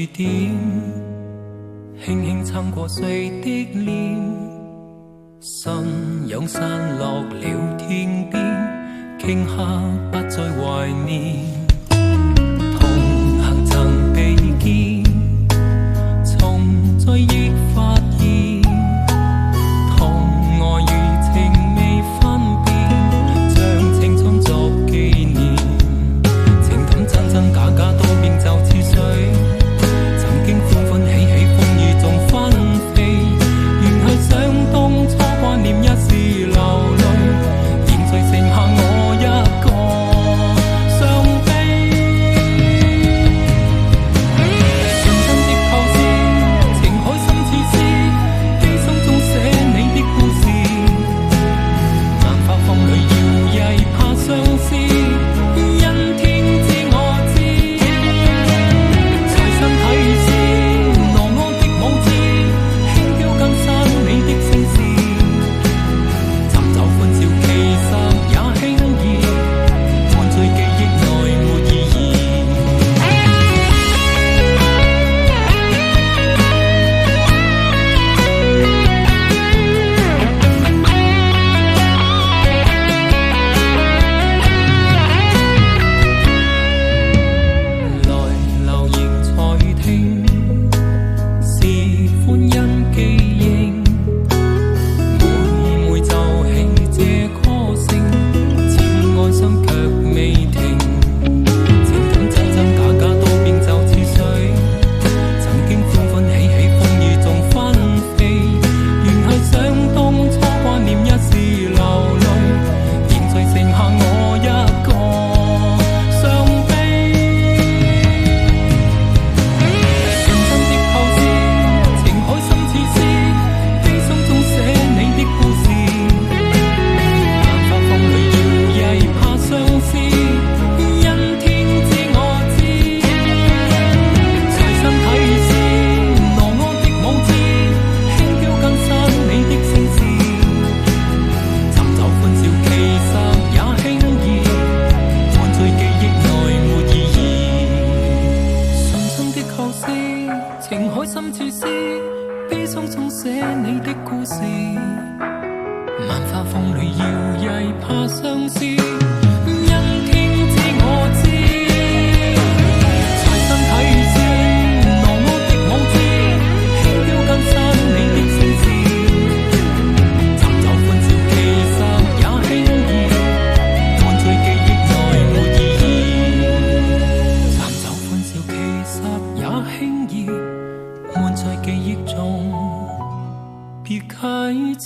雨點，輕輕撐過誰的臉，信仰散落了天邊，頃刻不再懷念，同行曾被見，重追憶發現，痛愛與情未分辨，將青春作紀念，情感真真假假多變就似水，曾經歡歡喜喜風雨中紛飛，原去想當初掛念一時流淚，現在剩下我一個傷悲，純真的構思，情海深似詩，悲傷中寫你的故事，萬花風裏搖曳怕相思，因天知我知，隨身提示挪我的舞姿，輕飄更新你的聲線，尋找歡笑其實也輕易，灌醉記憶內沒意義。來留言才聽，是歡欣記憶，每每奏起這歌聲，似哀傷卻未停，情感真真假假多變就似水，曾經歡歡喜喜風雨中紛飛，原去想當初掛念一時流淚，現在剩下我一個傷悲，純真的構思，情海深似詩，悲傷中寫你的故事，萬花風裏搖曳怕相思，因天知我知，隨身提示挪我的舞姿，輕飄更新你的聲線，尋找歡笑其實也輕易，灌醉記憶內沒意義，純真的構思，情海深似詩，悲傷中寫你的故事，萬花風裏搖曳怕相思，因天知我知，隨身提示挪我的舞姿，輕飄更新你的聲線，尋找歡笑其實也輕易，灌醉記憶內沒意義，尋找歡笑其實也輕易，滿在記憶中別啟齒。